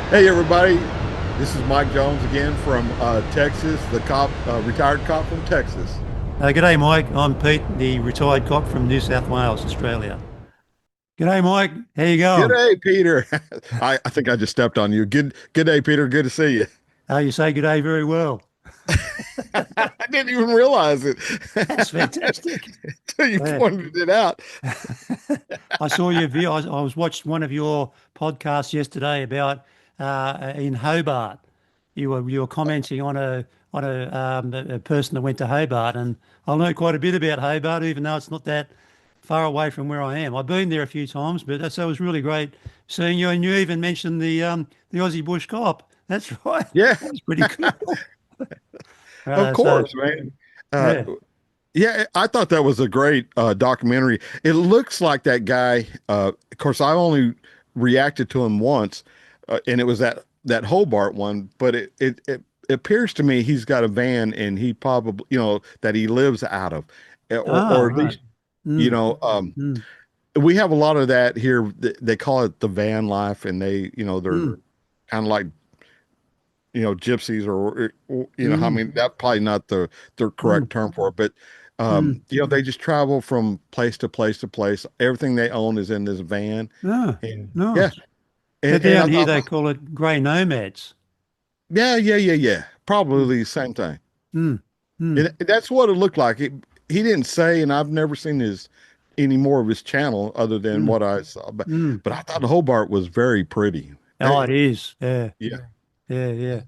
Hey everybody, this is Mike Jones again from Texas, the cop, retired cop from Texas. G'day, Mike. I'm Pete, the retired cop from New South Wales, Australia. G'day, Mike. How you Good going? day, Peter. I think I just stepped on you. Good day, Peter. Good to see you. You say g'day very well. I didn't even realize it That's fantastic. until you Yeah. pointed it out. I saw your view. I was watched one of your podcasts yesterday about in Hobart. You were commenting on a person that went to Hobart, and I know quite a bit about Hobart, even though it's not that far away from where I am. I've been there a few times, but it was really great seeing you. And you even mentioned the Aussie Bush Cop. That's right. Yeah, That was pretty cool. of So course, man. Uh, yeah. yeah, I thought that was a great documentary. It looks like that guy. Of course, I only reacted to him once, and it was that Hobart one. But it appears to me he's got a van, and he probably that he lives out of, Ah, or at right. least you Mm, know mm, we have a lot of that here. They call it the van life, and they're mm, kind of like gypsies or I mm, mean that probably not the mm, correct term for it, but mm. they just travel from place to place to place. Everything they own is in this van, Ah, and yeah, nice. and, But and down I here thought, they call it grey nomads. yeah, Mm, probably the same thing. mm, mm, And that's what it looked like. He didn't say, and I've never seen his any more of his channel other than mm, what I saw. But mm. but I thought Hobart was very pretty. Oh, it is. Yeah, Yeah. yeah, yeah.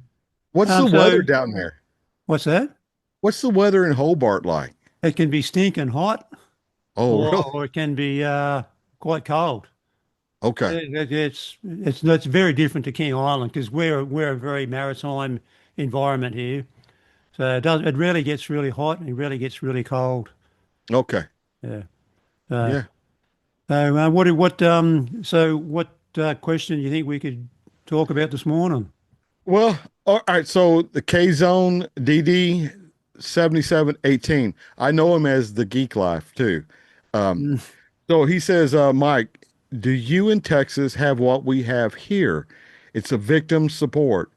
What's the weather So down there? what's that? What's the weather in Hobart like? It can be stinking hot, Oh, really? or it can be quite cold. Okay. It's very different to King Island because we're a very maritime environment here. So it rarely gets really hot and it rarely gets really cold. Okay. Yeah. Uh, Yeah. what question do you think we could talk about this morning? Well, all right. So the K Zone DD 7718. I know him as the Geek Life too. Um, Mm, so he says, Mike, do you in Texas have what we have here? It's a victim support.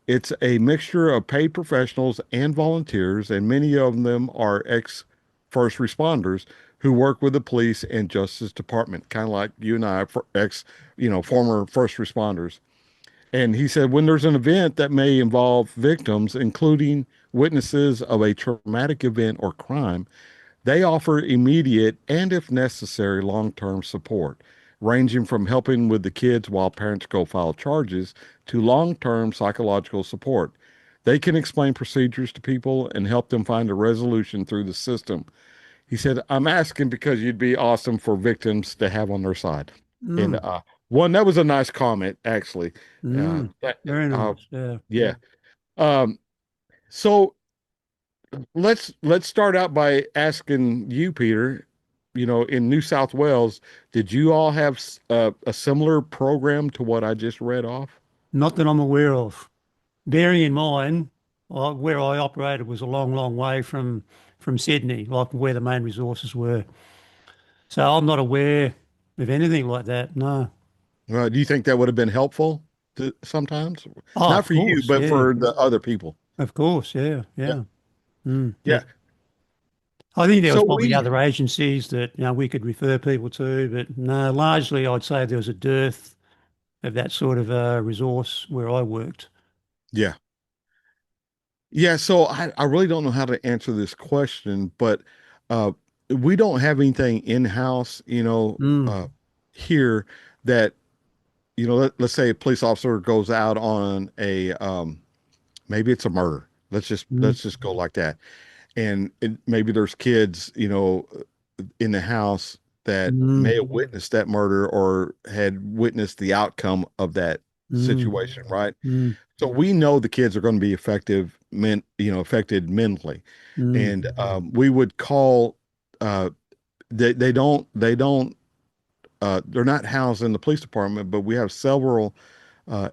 It's a mixture of paid professionals and volunteers, and many of them are ex first responders who work with the police and justice department, kind of like you and I, for ex, former first responders. And he said, when there's an event that may involve victims, including witnesses of a traumatic event or crime, they offer immediate and, if necessary, long term support, ranging from helping with the kids while parents go file charges to long term psychological support. They can explain procedures to people and help them find a resolution through the system. He said, I'm asking because you'd be awesome for victims to have on their side. And mm, that was a nice comment, actually. Uh, mm. that, Very uh, nice. Yeah. yeah. Um, so let's start out by asking you, Peter. In New South Wales, did you all have a similar program to what I just read off? Not that I'm aware of. Bearing in mind, where I operated was a long, long way from Sydney, like where the main resources were. So I'm not aware of anything like that. No. Do you think that would have been helpful sometimes? Oh, Not of for you, course. but Yeah. for the other people. Of course. Yeah. Yeah, Yeah. Mm. yeah. I think there was So probably we, other agencies that we could refer people to, but no, largely I'd say there was a dearth of that sort of resource where I worked. yeah, yeah. So I really don't know how to answer this question, but uh, we don't have anything in-house, Mm, here that let's say a police officer goes out on a maybe it's a murder. mm, Let's just go like that. And maybe there's kids, in the house that may mm, have witnessed that murder or had witnessed the outcome of that mm, situation, right? mm, So we know the kids are going to be affected mentally, mm, and we would call. Uh, they don't they're not housed in the police department, but we have several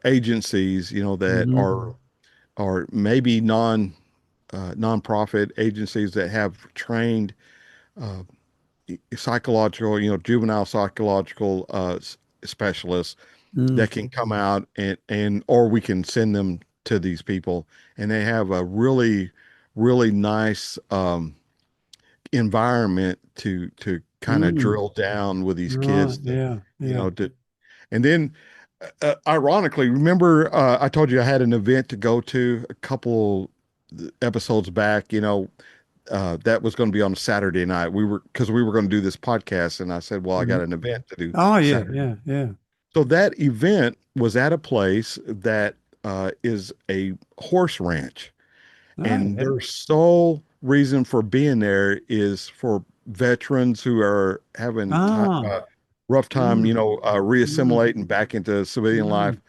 agencies, that mm, are maybe nonprofit agencies that have trained uh, psychological, juvenile psychological specialists mm, that can come out and or we can send them to these people, and they have a really nice environment to kind of mm. drill down with these Right. kids to, Yeah. you Yeah. know, and then ironically, remember I told you I had an event to go to a couple episodes back, that was going to be on a Saturday night. Because we were going to do this podcast, and I said, well, I got Mhm. an event to do Oh, yeah. Saturday. Yeah. Yeah. So that event was at a place that is a horse ranch, Oh, and yeah. their sole reason for being there is for veterans who are having Ah. rough time, Mm, mm, reassimilating back into civilian life, mm,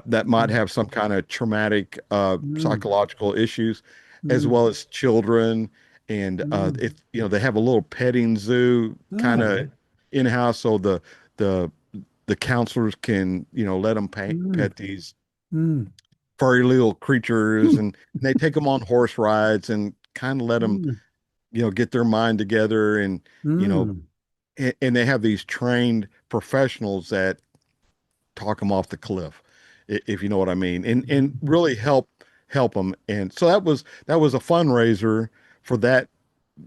that might mm, have some kind of traumatic mm, psychological issues, as mm, well as children. And mm. they have a little petting zoo kind Oh, of yeah. in-house, so the the counselors can, let them Mm, pet these mm, furry little creatures, mm, and they take them on horse rides and kind of let them, mm, get their mind together, and you know mm, and they have these trained professionals that talk them off the cliff, if you know what I mean, and mm, really help them. And so that was a fundraiser for that,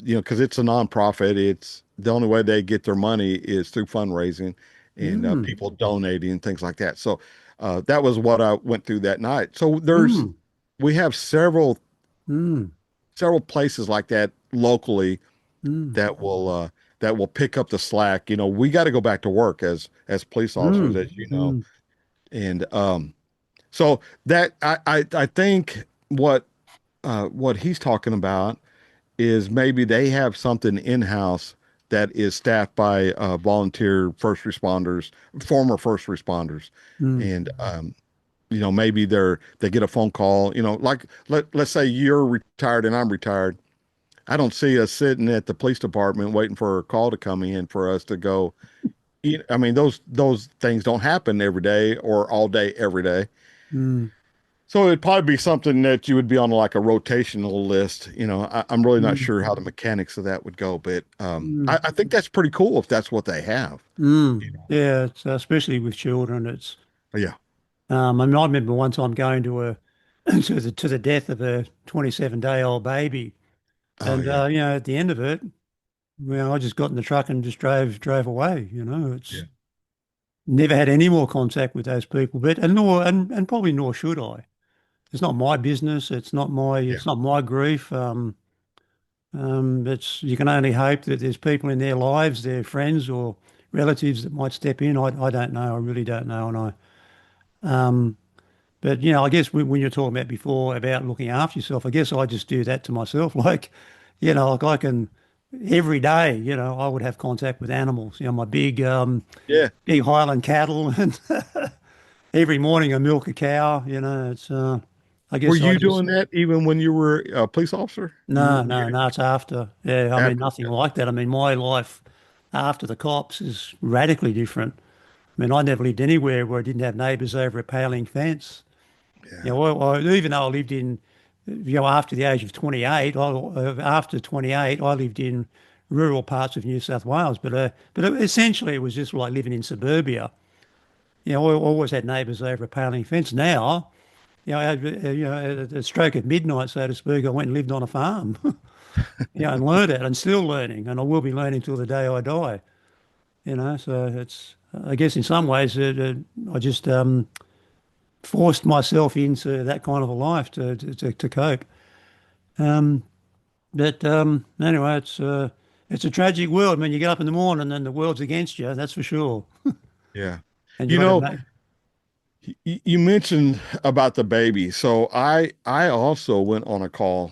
because it's a nonprofit. It's the only way they get their money is through fundraising and mm, people donating and things like that. So that was what I went through that night. So mm, we have mm, several places like that locally mm, that will pick up the slack. We got to go back to work as police officers, mm, as you know. mm, And so that I think what he's talking about is maybe they have something in-house that is staffed by volunteer first responders, former first responders, mm, and maybe they get a phone call. Like let's say you're retired and I'm retired. I don't see us sitting at the police department waiting for a call to come in for us to go. I mean, those things don't happen every day or all day every day. mm, So it'd probably be something that you would be on like a rotational list. I'm really not mm, sure how the mechanics of that would go, but mm, I think that's pretty cool if that's what they have. mm. You know? Yeah, it's, especially with children, it's Yeah. I mean, I remember one time going to a to the death of a 27-day-old baby, Oh and yeah. at the end of it, I just got in the truck and just drove away. Yeah. It's never had any more contact with those people, but and probably nor should I. It's not my business. Yeah. It's not my grief. It's you can only hope that there's people in their lives, their friends or relatives that might step in. I don't know. I really don't know, and but I guess when you're talking about before about looking after yourself, I guess I just do that to myself. Like, like I can every day, I would have contact with animals. My Yeah. big Highland cattle, and every morning I milk a cow. It's I Were guess I you just doing that even when you were a police officer? no, no, no. It's after. Yeah, I mean After. nothing like that. I mean my life after the cops is radically different. I mean I never lived anywhere where I didn't have neighbours over a paling fence. Yeah. Even though I lived in, after the age of 28, after 28, I lived in rural parts of New South Wales. But essentially, it was just like living in suburbia. I always had neighbours over a paling fence. Now, at the stroke of midnight, so to speak, I went and lived on a farm, and learned it, and still learning, and I will be learning till the day I die. So it's, I guess, in some ways, I just forced myself into that kind of a life to cope. Um, but anyway, it's a tragic world. I mean, you get up in the morning and the world's against you, that's for sure. Yeah. And you've You got to know, make. you mentioned about the baby. So I also went on a call.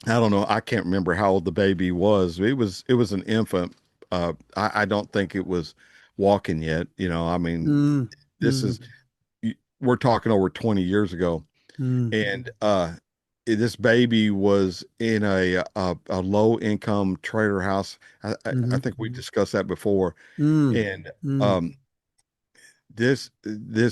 I don't know. I can't remember how old the baby was. It was an infant. I don't think it was walking yet. I mean, Mm, this is mm, we're talking over 20 years ago, mm, and this baby was in a low income trailer house. I mm, think we discussed that before, mm, and mm, this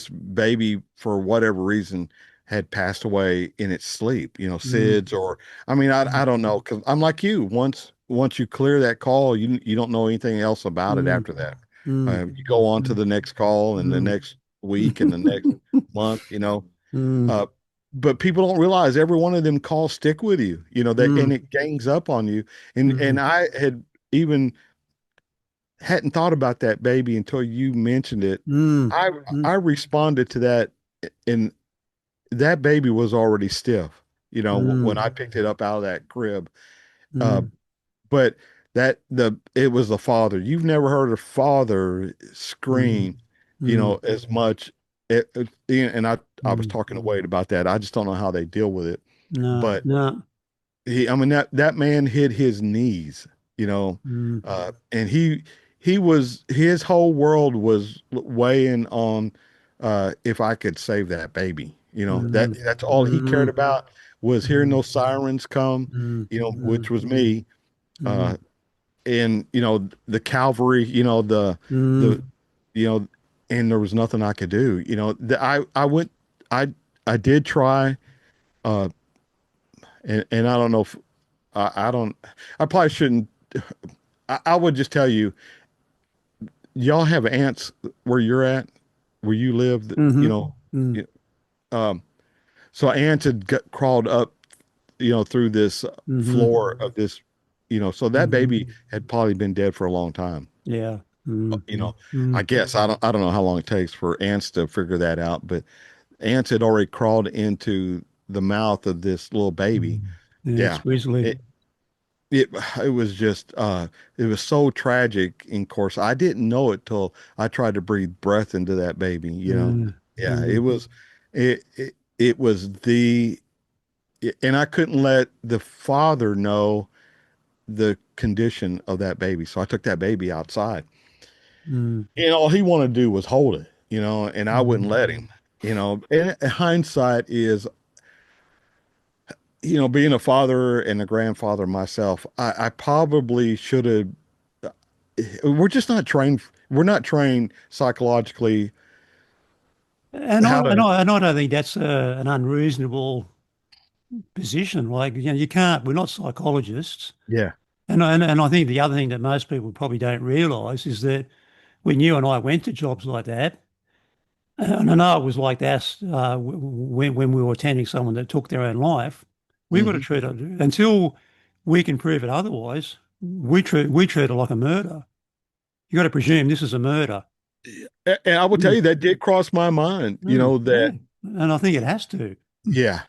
baby, for whatever reason, had passed away in its sleep, mm, SIDS, or I mean, I don't know, because I'm like you. Once you clear that call, you don't know anything else about it mm, after that. mm, You go on to mm, the next call and the mm, next week and the next month, you know. Mm, Uh, but people don't realize every one of them calls stick with you, you know, that and mm, it gangs up on you. And mm, I had even hadn't thought about that baby until you mentioned it. mm, I mm, I responded to that, and that baby was already stiff, you know, when mm, I picked it up out of that crib. Uh, mm, but it was the father. You've never heard a father mm, scream, you mm, know, as much. And I was mm. talking to Wade about that. I just don't know how they deal with it. No, But no. I mean, that man hit his knees, you know, Mm, and his whole world was weighing on if I could save that baby. You know, mm, that's all he cared mm, about was hearing mm, those sirens come, mm, you know, which mm, was me. mm, Uh, and you know, the cavalry, you know, the mm, you know, and there was nothing I could do. You know, I I did try, uh, and I don't know if I don't, I probably shouldn't. I would just tell you, y'all have ants where you're at, where you live, you mhm, know. mm, y- Um, so ants had crawled up, you know, through this mhm, floor of this, you know, so that mhm. baby had probably been dead for a long time. Yeah. Mm, You know, I mm, guess I don't know how long it takes for ants to figure that out, but ants had already crawled into the mouth of this little baby. mm. Yeah, it's Yeah. grizzly. It, it it was just it was so tragic. And of course, I didn't know it till I tried to breathe breath into that baby, you know. Mm, Yeah, mm, it was and I couldn't let the father know the condition of that baby. So I took that baby outside. mm, And all he wanted to do was hold it, you know, and I wouldn't mm, let him, you know. And hindsight is, you know, being a father and a grandfather myself, I probably should have. We're just not trained. We're not trained psychologically And I how and to. I and I don't think that's an unreasonable position. Like, you can't. We're not psychologists. Yeah. And I think the other thing that most people probably don't realise is that when you and I went to jobs like that, and I know it was like that when we were attending someone that took their own life, we've got to Hmm. treat it until we can prove it otherwise. We treat it like a murder. You got to presume this is a murder. And I will tell Mm, you that did cross my mind. You mm, know yeah, that. and I think it has to. Yeah.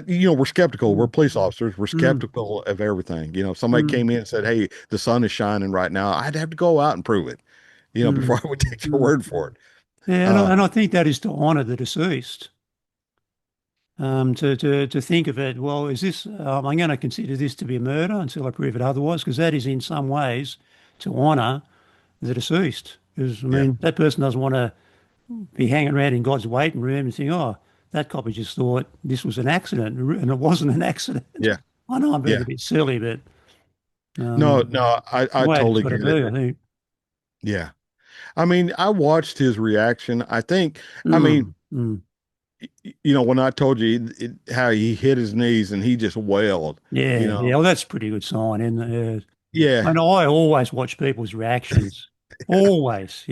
You know, we're skeptical. We're Mm, police officers. We're mm, skeptical of everything. You know, if somebody mm, came in and said, "Hey, the sun is shining right now," I'd have to go out and prove it. You know, before mm, I would take their mm. word for it. Yeah, and Uh, I think that is to honour the deceased. To think of it, well, is this? I'm going to consider this to be a murder until I prove it otherwise, because that is in some ways to honour the deceased. Because I yeah, mean, that person doesn't want to be hanging around in God's waiting room and think, "Oh, that copper just thought this was an accident," and it wasn't an accident. yeah, I know I'm being a yeah. bit silly, but No, um, no, the I way it's totally got to get it. be, I think. Yeah. I mean, I watched his reaction. I mean, Mm, mm. you know, when I told you how he hit his knees and he just wailed, you Yeah, yeah. know, Well, that's a pretty good sign, isn't it? yeah, And I always watch people's reactions. Always,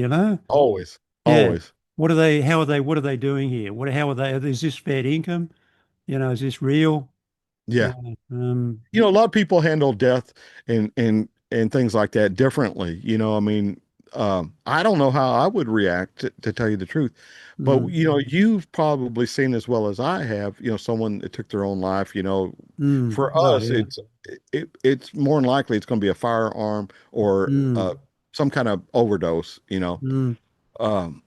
always, Yeah. always. What are they doing here? How are they, is this fair income? Is this real? Yeah. Uh, um, You know, a lot of people handle death and things like that differently. You know, I mean, I don't know how I would react to tell you the truth, but mm, you know, you've probably seen as well as I have. You know, someone that took their own life. You know, for oh, us, yeah. it's more than likely it's going to be a firearm or Mm, some kind of overdose. You know, mm, um,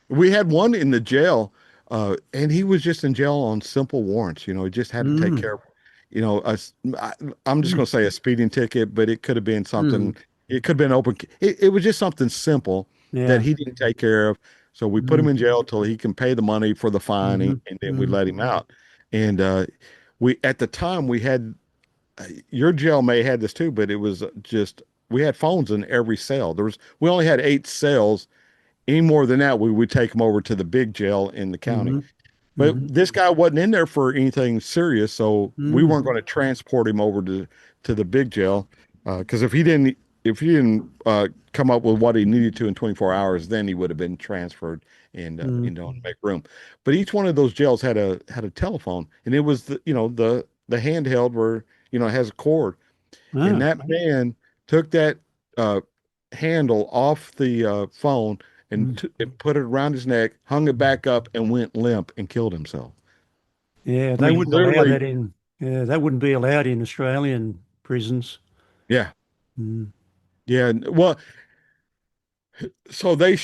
we had one in the jail, and he was just in jail on simple warrants. You know, he just had to take mm, care of, you know, I, I'm just mm, going to say a speeding ticket, but it could have been something, mm. it could have been open. It was just something simple that Yeah. he didn't take care of. So we put him Mm, in jail till he can pay the money for the mm, fine, and then we mm, let him out. And at the time, we had, your jail may have had this too, but it was just, we had phones in every cell. We only had 8 cells. Any more than that, we would take him over to the big jail in the county. mm, But mm, this guy wasn't in there for anything serious, so we mm, weren't going to transport him over to the big jail because if he didn't. if he didn't come up with what he needed to in 24 hours, then he would have been transferred and Mm. make room. But each one of those jails had a telephone, and it was the handheld where it has a cord, and Ah, that man took that uh, handle off the phone and, mm. and put it around his neck, hung it back up, and went limp and killed himself. Yeah, I they mean, wouldn't allow literally, that in. Yeah, that wouldn't be allowed in Australian prisons. yeah, Mm. yeah. Well, so they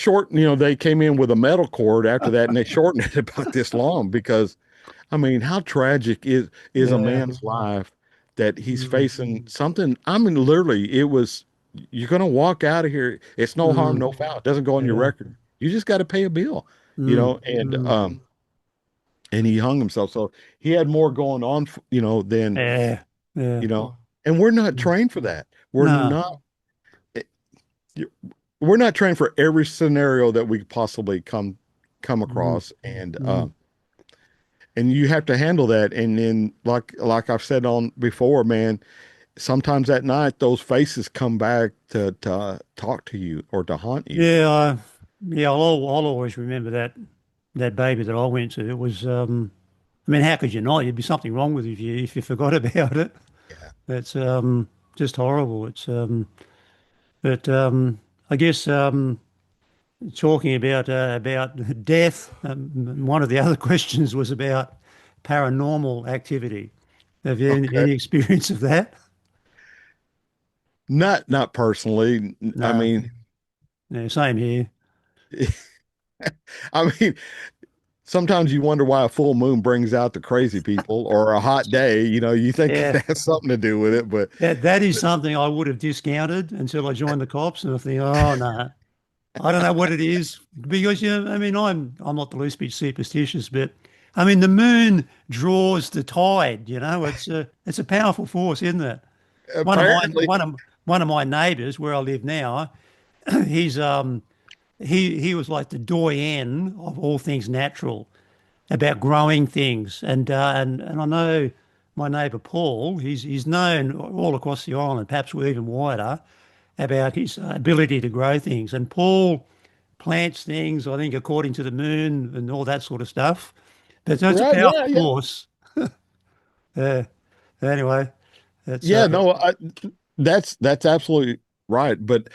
came in with a metal cord after that, and they shortened it about this long because, I mean, how tragic is a Yeah. man's life that he's Mm. facing something? I mean, literally, it was you're gonna walk out of here. It's no harm, Mm. no foul. It doesn't go on your Yeah. record. You just got to pay a bill, Mm. and Mm. he hung himself. So he had more going on, than Yeah. Yeah. you know. And we're not Mm. trained for that. No. Eh, we're not trained for every scenario that we possibly come Mm. across, Mm. and you have to handle that. And then, like I've said on before, man, sometimes at night those faces come back to talk to you or to haunt you. Yeah. Yeah. I'll always remember that baby that I went to. It was. I mean, how could you not? There'd be something wrong with you if you forgot about it. Yeah. That's just horrible. But I guess talking about death. One of the other questions was about paranormal activity. Have you Okay. any experience of that? Not personally. I No. mean, Yeah, same here. I mean, sometimes you wonder why a full moon brings out the crazy people or a hot day. You think Yeah. it has something to do with it, but That is something I would have discounted until I joined the cops, and I think, oh no, I don't know what it is because I mean, I'm not the least bit superstitious, but I mean, the moon draws the tide. It's a powerful force, isn't it? One of my apparently, one of my neighbours where I live now, he's he was like the doyen of all things natural about growing things, and I know my neighbour Paul. He's known all across the island, perhaps we're even wider, about his ability to grow things. And Paul plants things, I think, according to the moon and all that sort of stuff. But no, it's a right? powerful Yeah, yeah, force. Uh, anyway, that's yeah. No, that's absolutely right. But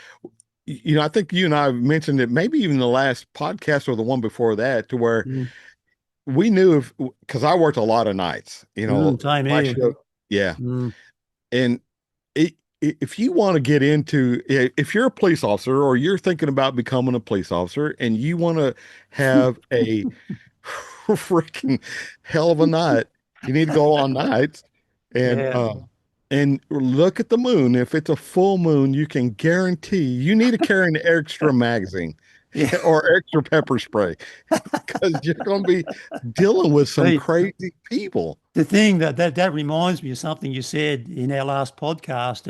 I think you and I mentioned it, maybe even the last podcast or the one before that, to where mm, we knew if because I worked a lot of nights, time my here. shift, yeah, Mm, and if you want to get into if you're a police officer or you're thinking about becoming a police officer and you want to have a freaking hell of a night, you need to go on nights and yeah, uh and look at the moon. If it's a full moon, you can guarantee you need to carry an extra magazine yeah. or extra pepper spray because you're going to be dealing with some See, crazy people. the thing that reminds me of something you said in our last podcast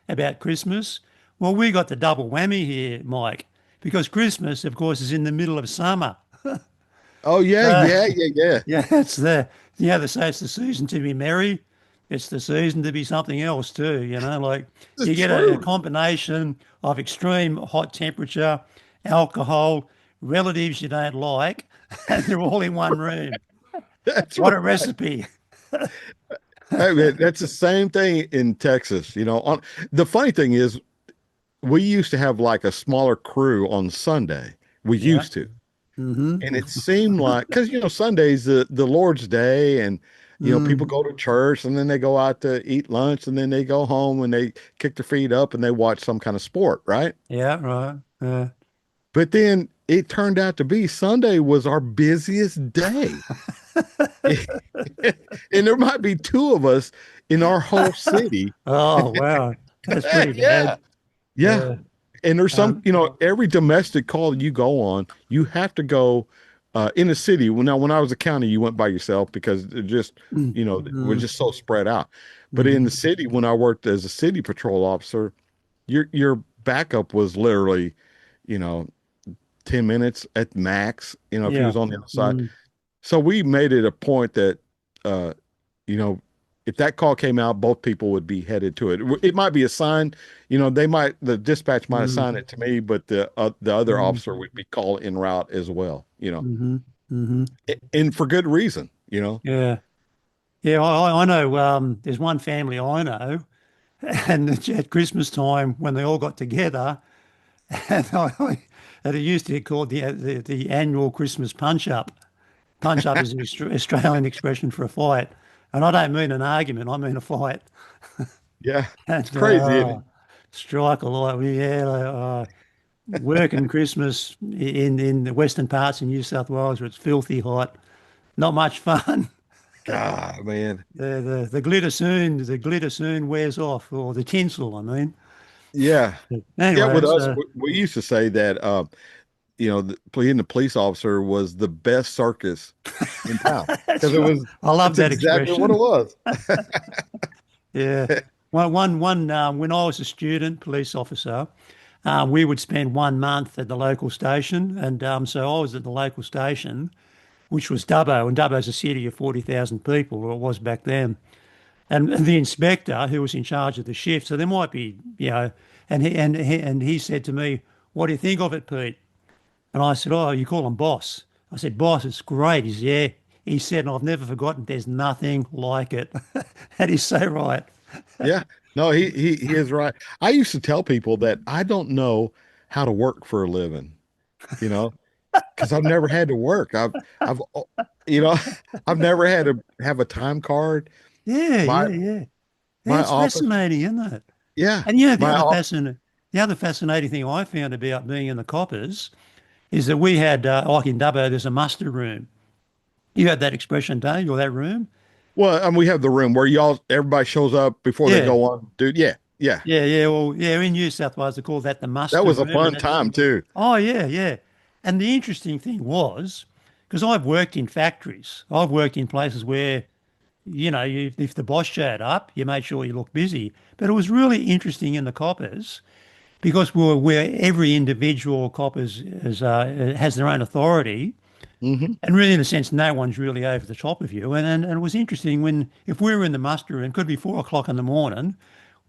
about Christmas. Well, we got the double whammy here, Mike, because Christmas, of course, is in the middle of summer. Oh yeah, Uh, yeah, yeah, yeah. yeah, they say it's the season to be merry. It's the season to be something else too. Like It's you get a true. combination of extreme hot temperature, alcohol, relatives you don't like, and they're all in one room. That's What a right. recipe! I mean, that's the same thing in Texas. The funny thing is, we used to have like a smaller crew on Sunday. We Yeah. used to, Mm-hmm. and it seemed like because Sunday's the Lord's day, and people Mm. go to church and then they go out to eat lunch and then they go home and they kick their feet up and they watch some kind of sport, right? Yeah, right. But then it turned out to be Sunday was our busiest day. And there might be two of us in our whole city. Oh, wow. That's pretty Yeah. bad. Yeah. Yeah. And there's Um, every domestic call you go on, you have to go in the city. Well, now, when I was a county, you went by yourself because it just, mm, we're mm, just so spread out. But in mhm. the city, when I worked as a city patrol officer, your backup was literally, you know, 10 minutes at max, if he Yeah. was on the other side. Mm, So we made it a point that, uh, you know, if that call came out, both people would be headed to it. It might be a sign, the dispatch might Mm, assign it to me, but the other mm, officer would be called en route as well. mm-hmm, mm-hmm. And for good reason. Yeah. Yeah, I know there's one family I know, and it's at Christmas time when they all got together, and and it used to be called the annual Christmas punch up. Punch up is an Australian expression for a fight, and I don't mean an argument, I mean a fight. Yeah, it's And crazy, isn't it? strike a light, yeah, working Christmas in the western parts of New South Wales where it's filthy hot, not much fun. God, man. The glitter soon wears off, or the tinsel, I mean. Yeah. Yeah, with Anyway, us, so we used to say that being the police officer was the best circus in town because that's right. I love that's that exactly what it expression. was. Yeah. When I was a student police officer, we would spend 1 month at the local station, and so I was at the local station, which was Dubbo, and Dubbo's a city of 40,000 people, or it was back then. And the inspector who was in charge of the shift, so there might be, and he said to me, "What do you think of it, Pete?" And I said, "Oh, you call him boss." I said, "Boss, it's great." He said, "Yeah." He said, and I've never forgotten, there's nothing like it. And he's so right. Yeah. No, he is right. I used to tell people that I don't know how to work for a living, you know, because I've never had to work. I've you know, I've never had to have a time card. Yeah, My yeah, yeah. Yeah, my it's office, fascinating, isn't it? yeah, And my off the other fascinating thing I found about being in the coppers is that we had, like in Dubbo, there's a muster room. You had that expression, don't you, or that room? well, and we have the room where everybody shows up before they Yeah, go on, dude. Yeah, yeah. yeah, yeah. Well, yeah, in New South Wales, they call that the That muster was a room. And fun that's, time too. oh, yeah, yeah. And the interesting thing was, because I've worked in factories, I've worked in places where, if the boss showed up, you made sure you looked busy. But it was really interesting in the coppers because we were where every individual coppers has their own authority. Hmm. And really, in a sense, no one's really over the top of you. And it was interesting if we were in the muster room, it could be 4 o'clock in the morning,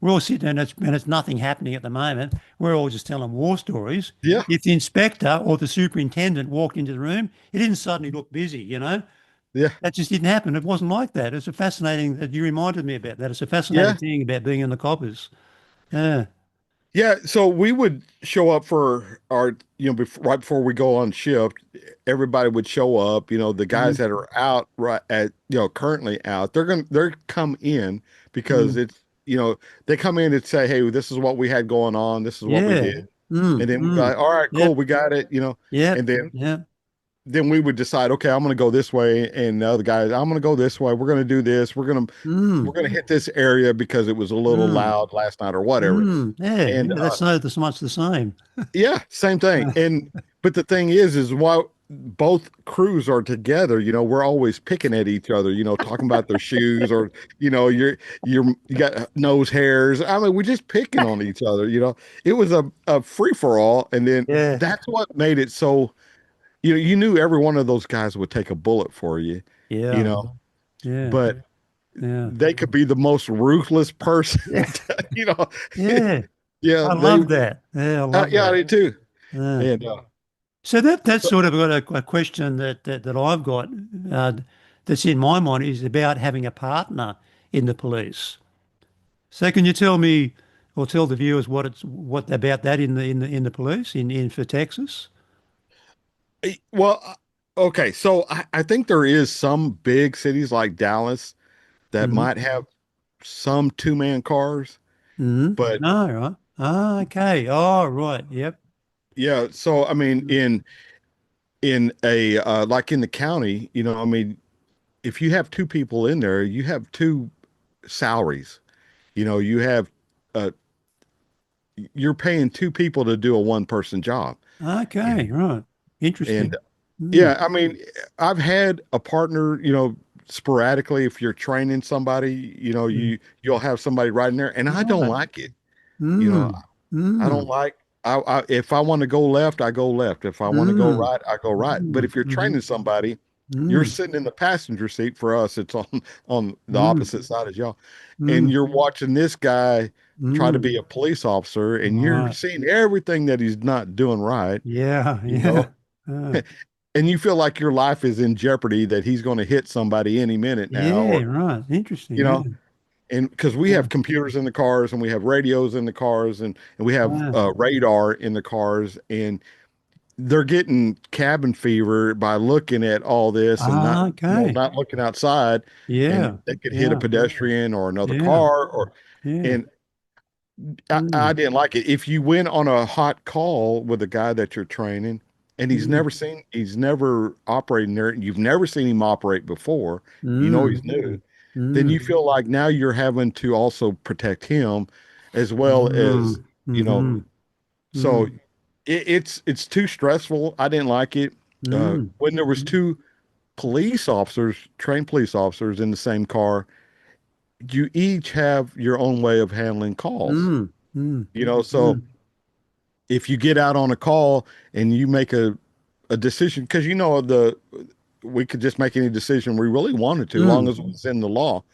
we're all sitting and it's nothing happening at the moment. We're all just telling war stories. Yeah, If the inspector or the superintendent walked into the room, he didn't suddenly look busy. yeah, That just didn't happen. It wasn't like that. It's a fascinating that you reminded me about that. It's a fascinating yeah. thing about being in the coppers. Yeah. Yeah, so we would show up for our, right before we go on shift, everybody would show up, the guys Mm, that are out right at, currently out, they're come in because mm, they come in and say, "Hey, this is what we had going on. This is what we yeah. did." Mm, And then we're mm. like, "All right, cool, Yep. we got it. And Yep. then Yep. then we would decide, okay, I'm going to go this way, and the other guys, I'm going to go this way. We're going to do this. We're Mm, going to hit this area because it was a little mm, loud last night or whatever. mm. Yeah. And Yeah. That's much the same. yeah, same thing. And but the thing is while both crews are together, we're always picking at each other, talking about their shoes or you got nose hairs. I mean, we're just picking on each other. It was a free for all, and then Yeah. that's what made it so. You knew every one of those guys would take a bullet for you, you Yeah. know, Yeah. but Yeah. they could be the most ruthless person, Yeah. you know. Yeah. Yeah, I love that. Yeah. I love yeah, I that. did too. Yeah. And So that's sort of got a question that I've got uh, that's in my mind is about having a partner in the police. So can you tell me or tell the viewers what about that in the police in for Texas? Well, okay. So I think there is some big cities like Dallas that Mm-hmm. might have some two-man cars, Mm-hmm. but No, right. Ah, okay. Oh, right. Yep. yeah. So I mean, in a like in the county, I mean, if you have two people in there, you have two salaries. You have uh, you're paying two people to do a one-person job. You know, Okay. Right. and Interesting. Mm. yeah, I mean, I've had a partner, sporadically if you're training somebody, Mm. you'll have somebody right in there, and I don't Right. like it. You know, Mm. I don't Mm. like if I want to go left, I go left. If I want to go Mm. right, I go right. But Mm. if you're Mm-hmm. training somebody, You're mm, sitting in the passenger seat. For us, it's on the mm, opposite side as y'all, and mm, you're watching this guy try to mm. be a police officer, and you're Right. seeing everything that he's not doing right, Yeah, you know, yeah. Uh, and you feel like your life is in jeopardy, that he's going to hit somebody any minute now, yeah, or right. Interesting. you Yeah. know, and because we Yeah. have computers in the cars, and we have radios in the cars, and we have Ah, radar in the cars, and they're getting cabin fever by looking at all this and not, okay. not looking outside, and Yeah. they could hit a Yeah. pedestrian or another Yeah. car, or Yeah. and I Mm, didn't like it. If you went on a hot call with a guy that you're training and mm, he's never operating there, and you've never seen him operate before, mm, he's new, then you mm, feel like now you're having to also protect him as well mm, as, mm, so mm, it's too stressful. I didn't like it. mm, When there was two police officers, trained police officers in the same car, you each have your own way of handling calls. mm, mm, So mm, if you get out on a call and you make a decision, because the we could just make any decision we really wanted to, long mm, as it was in the law.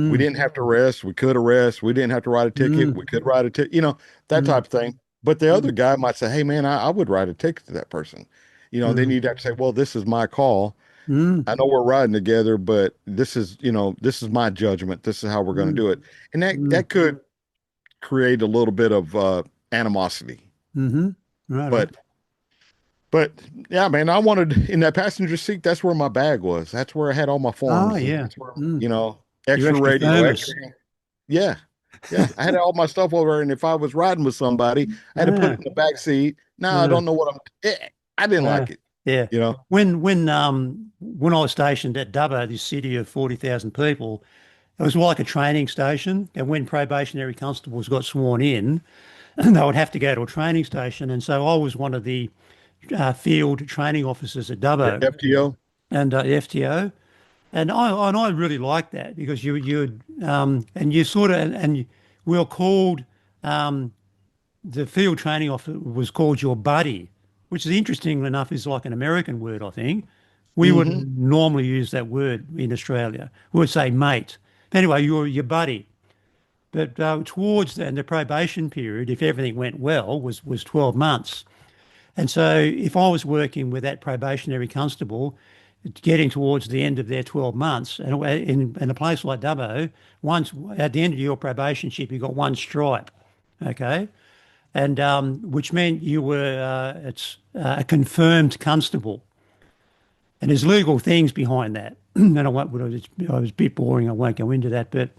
We mm, didn't have to arrest. We could arrest. We didn't have to write a ticket. mm, We could write a ticket, that mm, type of thing. But the other mm, guy might say, hey, man, I would write a ticket to that person. Then mm, you'd have to say, well, this is my call. mm, I know we're riding together, but this is my judgment. This is how we're going to mm, do it. And that mm, could create a little bit of animosity. mhm. Right on. But but yeah, man, I wanted in that passenger seat, that's where my bag was. That's where I had all my Oh, forms, and yeah. that's where, Mm. You're extra extra radio, extra. famous. Yeah. Yeah. I had all my stuff over there. And if I was riding with somebody, I had to put it Ah, in the back seat. No, I ah, don't know what I didn't ah. like it, Yeah. you know? When I was stationed at Dubbo, this city of 40,000 people, it was like a training station. And when probationary constables got sworn in, they would have to go to a training station. And so I was one of the field training officers at Yeah. Dubbo FTO. and FTO. And I really liked that because you and you sort of we were called the field training officer was called your buddy, which is interesting enough is like an American word, I think. We Hmm. wouldn't normally use that word in Australia. We would say mate. Anyway, you're your buddy. But towards the probation period, if everything went well, was 12 months. And so if I was working with that probationary constable, getting towards the end of their 12 months, and in a place like Dubbo, once at the end of your probationship, you got one stripe, okay? And which meant you were it's a confirmed constable. And there's legal things behind that. And I was a bit boring. I won't go into that. But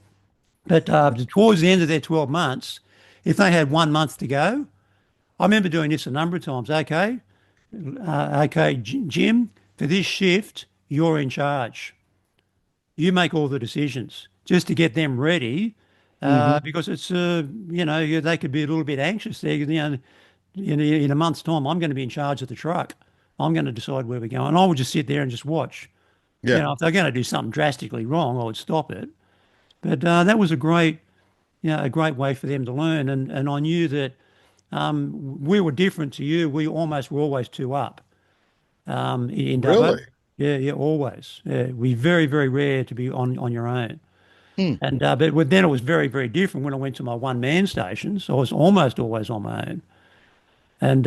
towards the end of their 12 months, if they had 1 month to go, I remember doing this a number of times. Okay, Jim, for this shift, you're in charge. You make all the decisions just to get them ready, Hmm. because they could be a little bit anxious there. In a month's time, I'm going to be in charge of the truck. I'm going to decide where we're going. And I would just sit there and just watch. Yeah. If they're going to do something drastically wrong, I would stop it. But that was a great way for them to learn. And I knew that we were different to you. We almost were always two up in Dubbo. Really? Yeah, yeah, always. Yeah, we very, very rare to be on your own. Hmm. And but then it was very, very different when I went to my one man station. So I was almost always on my own. And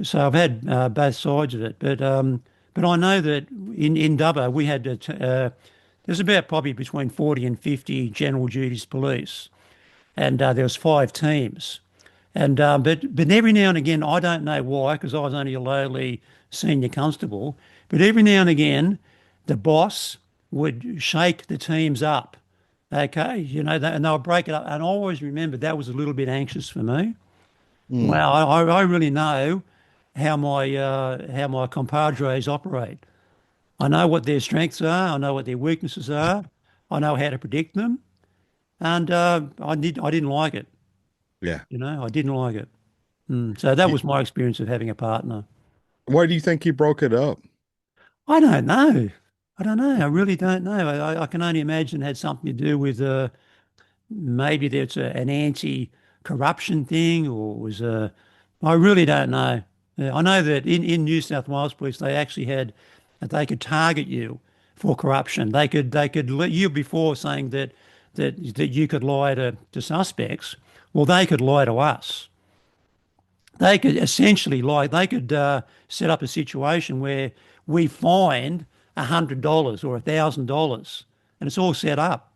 so I've had both sides of it. But I know that in Dubbo we had there's about probably between 40 and 50 general duties police, and there was 5 teams. And but every now and again, I don't know why, because I was only a lowly senior constable. But every now and again, the boss would shake the teams up. Okay, and they'll break it up. And I always remember that was a little bit anxious for me. Hmm. Wow, I really know how my compadres operate. I know what their strengths are. I know what their weaknesses are. I know how to predict them, and I didn't like it. Yeah. I didn't like it. So that was my experience of having a partner. Why do you think you broke it up? I don't know. I don't know. I really don't know. I can only imagine it had something to do with maybe there's an anti-corruption thing, or it was a. I really don't know. I know that in New South Wales Police, they actually had that they could target you. for corruption. They could let you before saying that you could lie to suspects. Well, they could lie to us. They could essentially lie. They could set up a situation where we find $100 or $1,000, and it's all set up.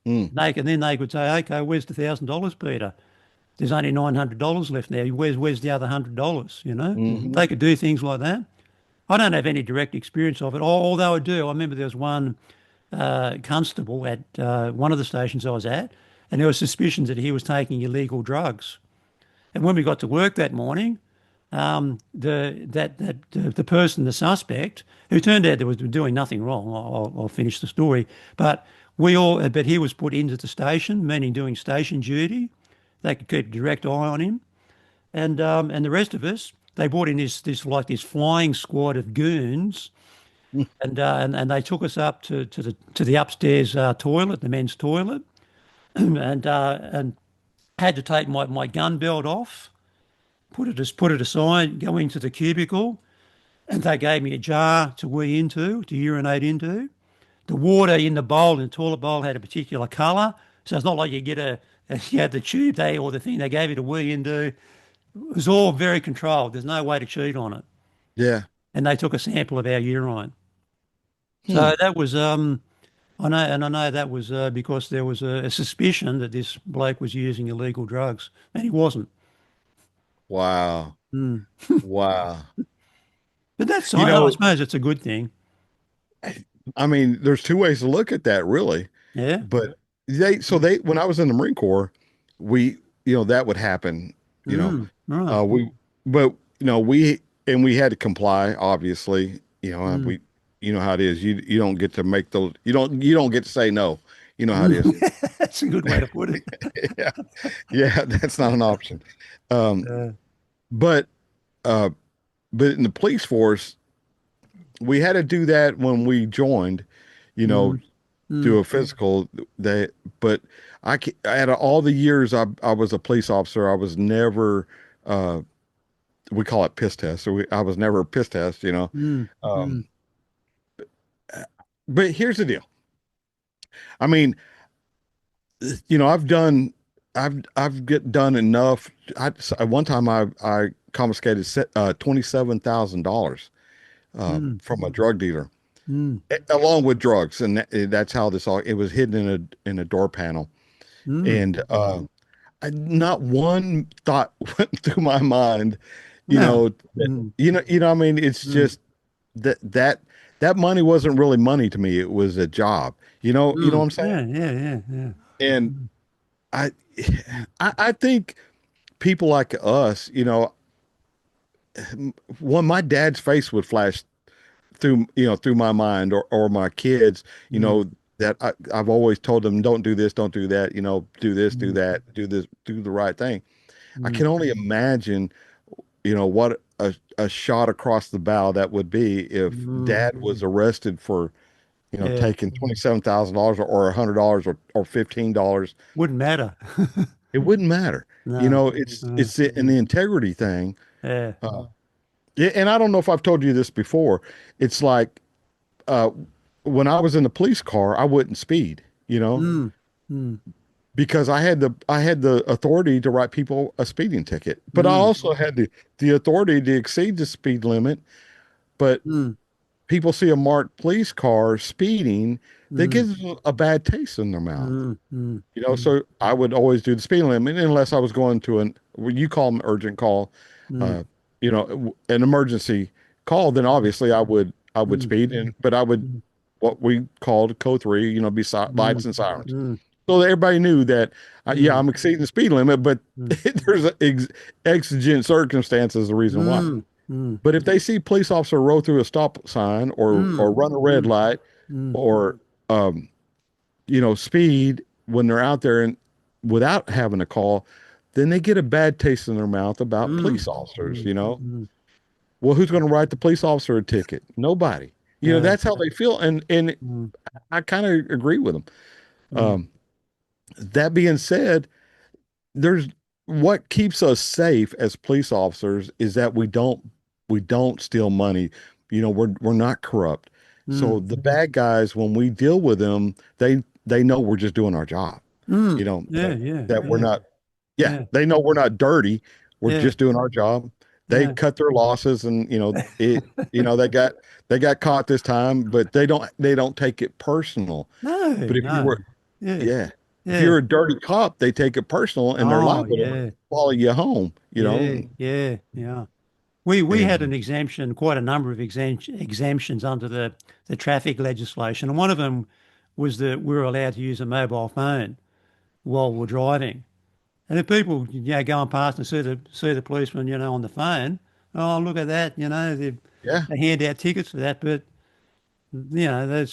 Mm, Then they could say, okay, where's the $1,000, Peter? There's only $900 left now. Where's the other $100? You know, hmm. they could do things like that. I don't have any direct experience of it, although I do. I remember there was one constable at one of the stations I was at, and there were suspicions that he was taking illegal drugs. And when we got to work that morning, the person, the suspect, who turned out there was doing nothing wrong. I'll finish the story, but he was put into the station, meaning doing station duty. They could keep a direct eye on him, and the rest of us, they brought in this flying squad of goons, and they took us up to the upstairs toilet, the men's toilet, and had to take my gun belt off, put it aside, go into the cubicle, and they gave me a jar to wee into, to urinate into. The water in the bowl, in the toilet bowl, had a particular colour, so it's not like you had the tube or the thing they gave you to wee into. It was all very controlled. There's no way to cheat on it. Yeah. And they took a sample of our urine. Hmm. So that was I know that was because there was a suspicion that this bloke was using illegal drugs, and he wasn't. Wow. Mm. Wow. But that's You I know, suppose it's a good thing. I mean, there's two ways to look at that, really. Yeah. But when I was in the Marine Corps, we, that would happen, you know, Right. we, but, we had to comply, obviously, Mm. you know how it is. You don't get to make those, you don't get to say no. You know how it is. That's a good way to put it. Yeah. Yeah. That's not an option. Um, Uh, but, uh, but in the police force, we had to do that when we joined, you know, mm, mm, do a physical. But out of all the years I was a police officer, I was never, uh, we call it piss test. So I was never a piss test, you know. mm, Um, mm, but here's the deal. I mean, I've get done enough. At one time I confiscated $27,000 mm, from a drug dealer, mm, along with drugs, and that's how it was hidden in a door panel. mm. And not one thought went through my mind, you No. know, Mm, I mean, it's mm, just that money wasn't really money to me. It was a job, what I'm saying? yeah, yeah, yeah, yeah. And Mm, I, I think people like us, when my dad's face would flash through my mind, or my kids, mm, that I've always told them, don't do this, don't do that, do this, do mm, that, do this, do the right thing. I mm, can only imagine, what a shot across the bow that would be if mm. dad was arrested for, Yeah. taking $27,000 or $100 or $15. Wouldn't matter. It wouldn't matter. No. It's Uh, it's in the integrity thing. yeah. Uh, yeah, and I don't know if I've told you this before. It's like, uh, when I was in the police car, I wouldn't speed, Mm, mm, because I had the authority to write people a speeding ticket, but I mm, also had the authority to exceed the speed limit. But mm, people see a marked police car speeding, that mm, gives them a bad taste in their mouth. mm, mm, mm, So I would always do the speed limit unless I was going to what you call an urgent call, mm, uh, an emergency call. Then obviously I would mm, speed, but I would, mm, what we called code three, be mm, lights and sirens, mm, so that everybody knew that, yeah, mm, I'm exceeding the speed limit, but mm, there's exigent circumstances the reason why. mm, mm, But if they see police officer roll through a stop sign, or mm, run a red mm, light, mm, or um, speed when they're out there and without having a call, then they get a bad taste in their mouth about mm, police officers, mm, mm. Well, who's going to write the police officer a ticket? Nobody. Yeah. That's how they feel. And Mm, I kind of agree with them. mm, Um, that being said, there's what keeps us safe as police officers is that we don't steal money. We're not corrupt. So Mm. the bad guys, when we deal with them, they know we're just doing our job. You Mm. know, Yeah, yeah, that we're yeah, not, yeah, yeah, they know we're not dirty. We're yeah, just doing our job. They yeah. cut their losses and they got caught this time, but they don't take it personal. No, But if you no. were, Yeah, yeah, if yeah. you're a dirty cop, they take it personal and they're Oh, liable to yeah, follow you home, yeah, yeah, yeah. We had an and exemption, quite a number of exemptions under the traffic legislation, and one of them was that we were allowed to use a mobile phone while we're driving. And if people, going past and see the policeman, on the phone, oh, look at that, yeah. they hand out tickets for that, but they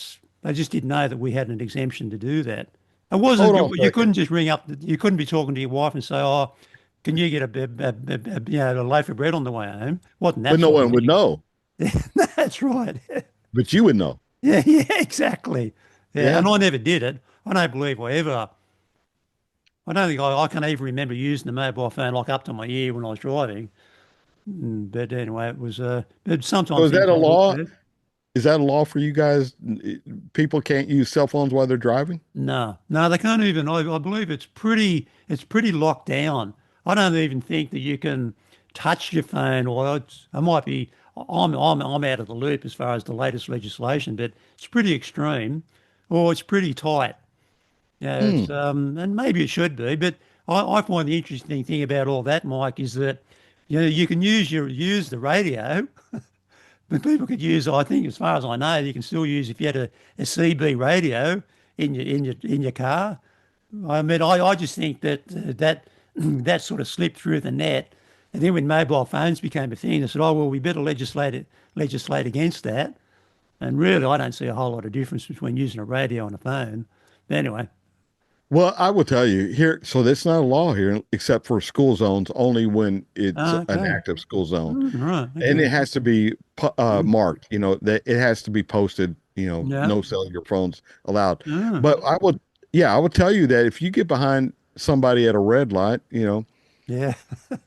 just didn't know that we had an exemption to do that. It wasn't Hold on you, a you second. couldn't just ring up, you couldn't be talking to your wife and say, oh, can you get a loaf of bread on the way home? Wasn't that But no sort of one would thing. know, That's right. but you would know. Yeah, yeah, exactly. Yeah, Yeah. and I never did it. I don't believe I ever. I don't think I can even remember using the mobile phone like up to my ear when I was driving. But anyway, it was. But So sometimes is that things a don't look law? good. Is that a law for you guys? People can't use cell phones while they're driving? No, no, they can't even. I believe it's pretty locked down. I don't even think that you can touch your phone, or I might be. I'm out of the loop as far as the latest legislation, but it's pretty extreme, or it's pretty tight. Yeah, Hmm. it's and maybe it should be, but I find the interesting thing about all that, Mike, is that you can use the radio, but people could use. I think, as far as I know, you can still use if you had a CB radio in your car. I mean, I just think that that sort of slipped through the net, and then when mobile phones became a thing, they said, "Oh well, we better legislate against that." And really, I don't see a whole lot of difference between using a radio and a phone. But anyway, Well, I will tell you here. So that's not a law here, except for school zones, only when it's an okay. active school zone, Right. and Okay. it has to be Mm. marked. That it has to be posted. Yeah. No cellular phones allowed. Yeah. But yeah, I would tell you that if you get behind somebody at a red light, Yeah.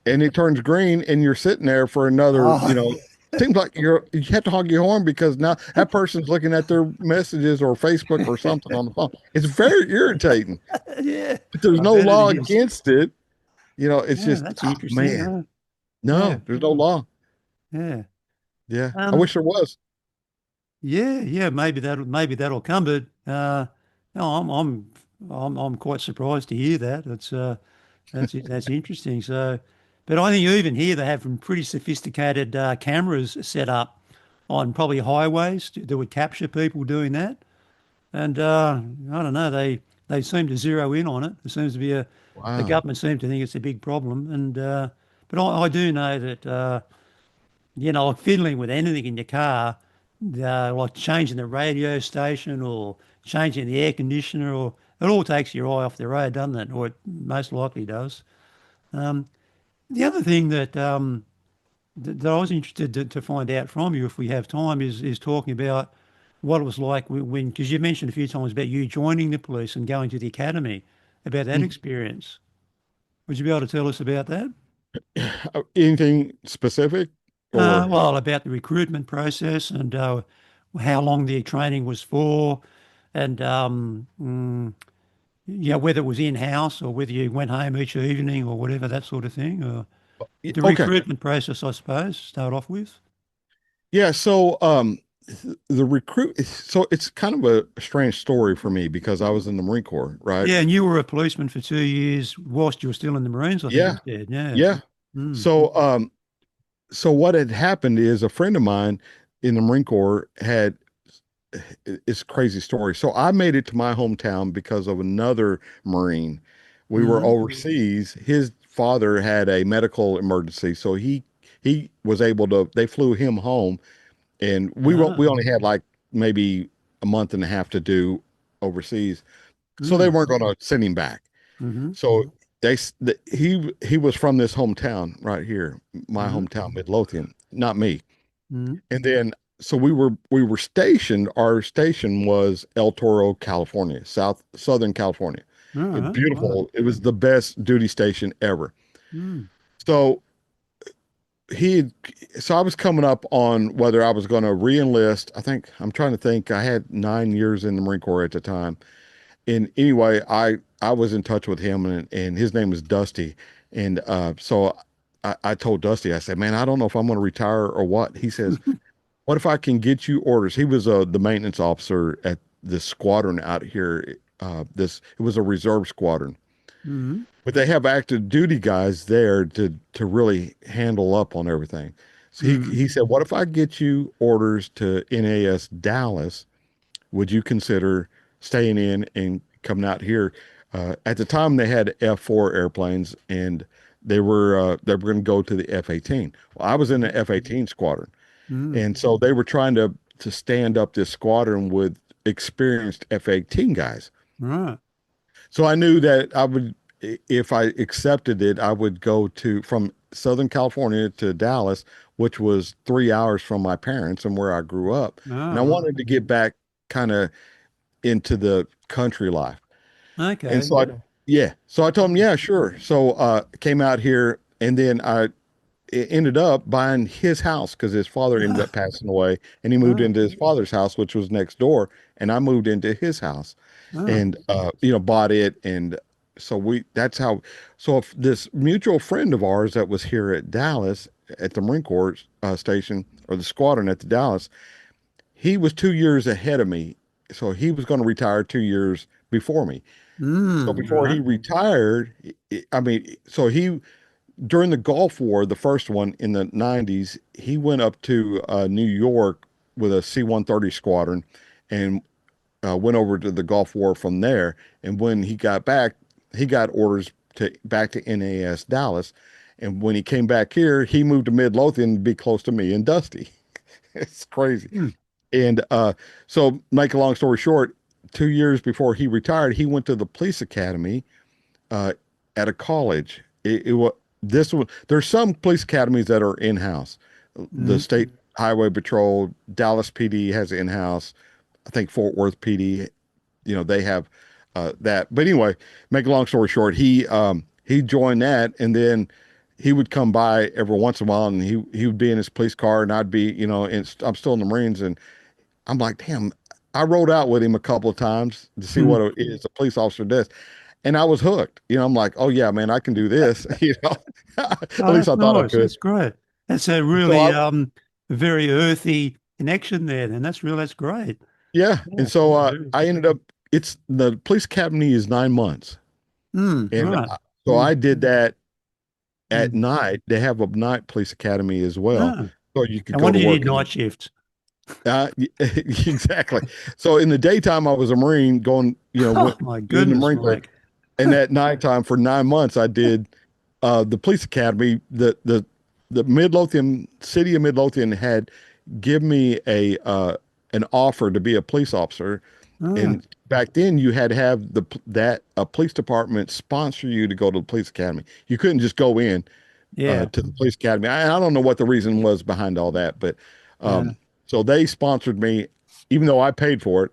and it turns green and you're sitting there for another, Oh, seems like you have to hog your horn because now that person's looking at their messages or Facebook or something on the phone. It's very irritating, yeah. but there's I no bet it law is. against it. It's Yeah, just, that's oh interesting. man, Yeah. no, there's no law. Yeah. Yeah, I Um, wish there was. yeah, yeah, maybe that'll come, but no, I'm quite surprised to hear that. That's interesting. So, but I think even here they have some pretty sophisticated cameras set up on probably highways that would capture people doing that. And I don't know, they seem to zero in on it. There seems to be the Wow. government seems to think it's a big problem. And but I do know that like fiddling with anything in your car, like changing the radio station or changing the air conditioner, or it all takes your eye off the road, doesn't it? Or it most likely does. Um, the other thing that I was interested to find out from you, if we have time, is talking about what it was like when, because you mentioned a few times about you joining the police and going to the academy, about that Mhm. experience. Would you be able to tell us about that? Anything specific or Well, about the recruitment process and how long the training was for, and whether it was in-house or whether you went home each evening or whatever, that sort of thing. Or the okay. recruitment process, I suppose, start off with. Yeah, so the recruit so it's kind of a strange story for me because I was in the Marine Corps, right? Yeah, and you were a policeman for 2 years whilst you were still in the Marines, I think you Yeah. said. Yeah. Yeah. Mm. So what had happened is a friend of mine in the Marine Corps had it's a crazy story. So I made it to my hometown because of another Marine. We were Mm. overseas. His father had a medical emergency, so he was able to they flew him home and Ah. we only had like maybe a month and a half to do overseas. So they Mm. weren't going to send him back. Mm-hmm. So he was from this hometown right here, my Mm-hmm. hometown, Midlothian, not me. Mm-hmm. And then so we were stationed. Our station was El Toro, California, Southern California. All right. Right. Beautiful. It was the best duty station ever. Mm. So he had, so I was coming up on whether I was going to re-enlist. I think I'm trying to think. I had 9 years in the Marine Corps at the time. And anyway, I was in touch with him, and his name is Dusty. And so I told Dusty, I said, man, I don't know if I'm going to retire or what. He says, what if I can get you orders? He was the maintenance officer at this squadron out here. It was a reserve squadron, Mm-hmm. but they have active duty guys there to really handle up on everything. So Mm-hmm. he said, what if I get you orders to NAS Dallas? Would you consider staying in and coming out here? At the time, they had F-4 airplanes, and they were going to go to the F-18. Well, I was in the F-18 squadron, Mm-hmm. and so they were trying to stand up this squadron with experienced F-18 guys. Right. So I knew that if I accepted it, I would go to from Southern California to Dallas, which was 3 hours from my parents and where I grew up. And I Oh, wanted to get back kind of into the country life. right. And Okay. so yeah. So I told him, yeah, sure. So came out here and then I ended up buying his house because his father ended up passing away and he moved Oh, into his father's house, which was next door. And I moved into his house oh. and, bought it. And so that's how, so if this mutual friend of ours that was here at Dallas at the Marine Corps station or the squadron at the Dallas, he was 2 years ahead of me. So he was going to retire 2 years before me. So before he Right. retired, I mean, so he during the Gulf War, the first one in the 90s, he went up to New York with a C-130 squadron and went over to the Gulf War from there. And when he got back, he got orders to back to NAS Dallas. And when he came back here, he moved to Midlothian to be close to me and Dusty. It's crazy. Mm. And so, make a long story short, 2 years before he retired, he went to the police academy uh, at a college. It was this one. There's some police academies that are in-house. The Mm. State Highway Patrol, Dallas PD has in-house. I think Fort Worth PD, they have that. But anyway, make a long story short, he joined that, and then he would come by every once in a while, and he would be in his police car, and I'd be, I'm still in the Marines, and I'm like, damn. I rode out with him a couple of times to see what Mm. it is a police officer does. And I was hooked. I'm like, oh yeah, man, I can do this. At Oh, least that's I thought I nice. could. That's great. That's a So really very earthy connection there. Then that's great. yeah. Yeah. And so Very. I ended up, it's the police academy is 9 months. And Right. so Mm. I did that at Mm. night. They have a night police academy as well. Ah. So you could No go wonder to you did work night shifts. exactly. So in the daytime, I was a Marine going, Oh my in the goodness, Marine Corps. Mike. And at nighttime for 9 months, I did the police academy. The Midlothian city of Midlothian had given me an offer to be a police officer, Ah, and back then you had to have that a police department sponsor you to go to the police academy. You couldn't just go in yeah. to the police academy. I don't know what the reason was behind all that, but Yeah. so they sponsored me, even though I paid for it.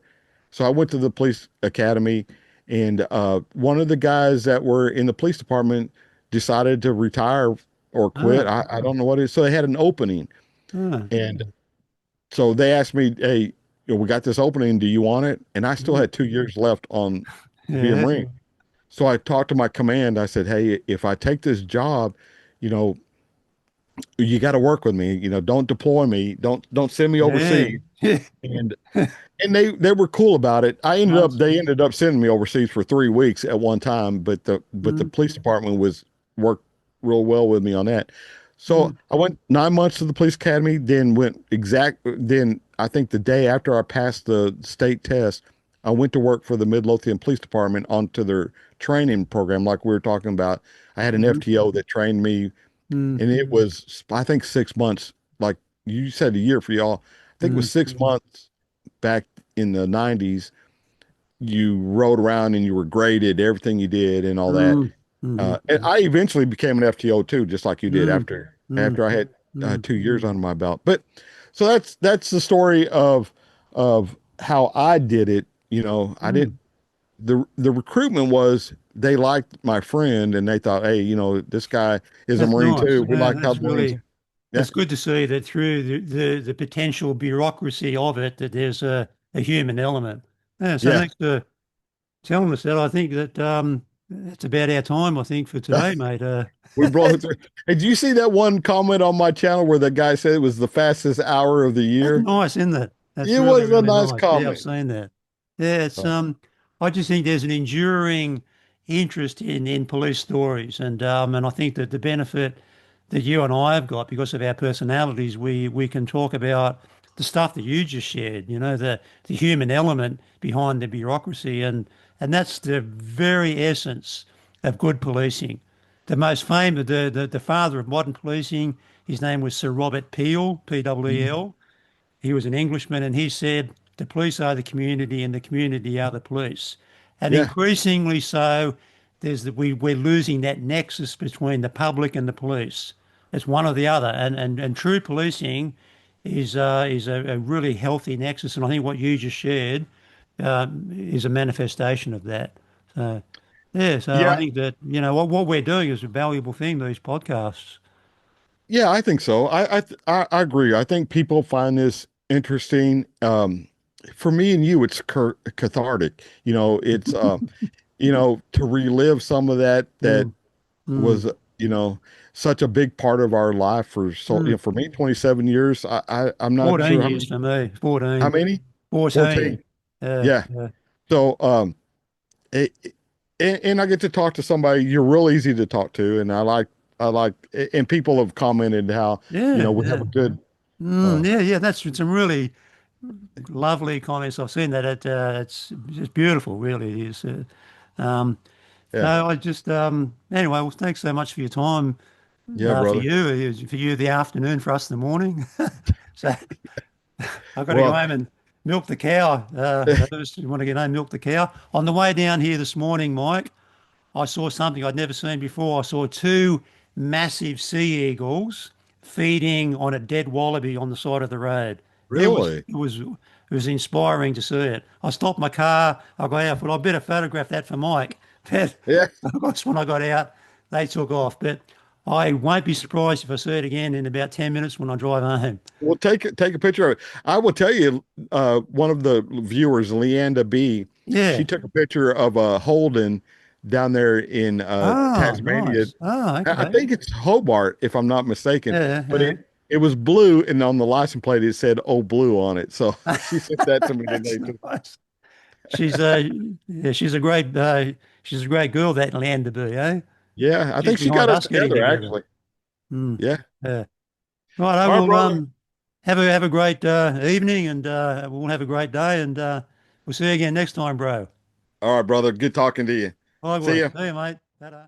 So I went to the police academy, and one of the guys that were in the police department decided to retire or quit. Ah, I don't know what it is. So they had an opening, ah. and so they asked me, "Hey, we got this opening. Do you want it?" And I still Mm. had 2 years left on to be a Yeah. Marine. So I talked to my command. I said, "Hey, if I take this job, you know, you got to work with me. Don't deploy me. Don't send me Yeah. overseas." And they were cool about it. Nice. They ended up sending me overseas for 3 weeks at one time, but the Mm. police department was worked real well with me on that. So Mm. I went 9 months to the police academy, then I think the day after I passed the state test, I went to work for the Midlothian Police Department onto their training program, like we were talking about. I had an Mm. FTO that trained me, Mm. and it was, I think, 6 months. Like you said, a year for y'all. I think it was Mm. 6 months back in the 90s. You rode around and you were graded everything you did and all that. Mm. Mhm. And I eventually became an FTO too, just like you did Mm. after Mm. I had Mm. 2 years under my belt. But so that's the story of how I did it. I didn't. Mm. The recruitment was they liked my friend and they thought, hey, this guy is a That's Marine nice. too. We Yeah, like how that's the Marines. really Yeah. it's good to see that through the potential bureaucracy of it, that there's a human element. Yeah, so Yeah. thanks for telling us that. I think that it's about our time, I think, for today, mate. We broke through. Hey, did you see that one comment on my channel where the guy said it was the fastest hour of the That's year? nice, isn't it? That's It really, was a really nice nice. Yeah, I've comment. seen that. Yeah, it's Oh, I just think there's an enduring interest in police stories, and I think that the benefit that you and I have got because of our personalities, we can talk about the stuff that you just shared, the human element behind the bureaucracy, and that's the very essence of good policing. The most famous, the father of modern policing, his name was Sir Robert Peel, mhm. P-E-E-L. He was an Englishman, and he said the police are the community, and the community are the police. And Yeah. increasingly so, we're losing that nexus between the public and the police. It's one or the other, and true policing is a really healthy nexus. And I think what you just shared is a manifestation of that. So yeah, so I Yeah. think that what we're doing is a valuable thing. These podcasts. Yeah, I think so. I agree. I think people find this interesting. For me and you, it's cathartic. It's to relive some of that Mm, mm, was such a big part of our life mm. for me 27 years. I'm not 14 sure how years many for me. how 14. many 14. 14. Yeah. Yeah. So it, and I get to talk to somebody you're real easy to talk to, and I like and people have commented how Yeah. we have Yeah. a good uh Yeah. Yeah. That's some really lovely comments. I've seen that. It's just beautiful, really. It is. Um, yeah, so I just, anyway, well, thanks so much for your time yeah, for brother. you. It was for you, the afternoon, for us, the morning. So I've got to go Well, home and milk the cow. I just want to get home, milk the cow. On the way down here this morning, Mike, I saw something I'd never seen before. I saw two massive sea eagles feeding on a dead wallaby on the side of the road. It was really? it was it was inspiring to see it. I stopped my car. I got out, but I better photograph that for Mike. But Yeah. of course, when I got out, they took off. But I won't be surprised if I see it again in about 10 minutes when I drive home. Well, take a picture of it. I will tell you, one of the viewers, Leanda B, she Yeah. took a picture of a Holden down there in Oh, Tasmania. nice. Oh, I okay. think it's Hobart, if I'm not mistaken. Yeah, But yeah. it was blue, and on the license plate it said "Oh Blue" on it. So she sent that to me That's today too. nice. She's yeah, she's a great girl, that land to be, eh? Yeah, I She's think she behind got us us getting together together. actually. Hmm. Yeah. Yeah. Right, I All right, will brother. have a great evening, and we'll have a great day, and we'll see you again next time, bro. All right, brother. Good talking to you. See Likewise. ya. See you, mate. Ta-da.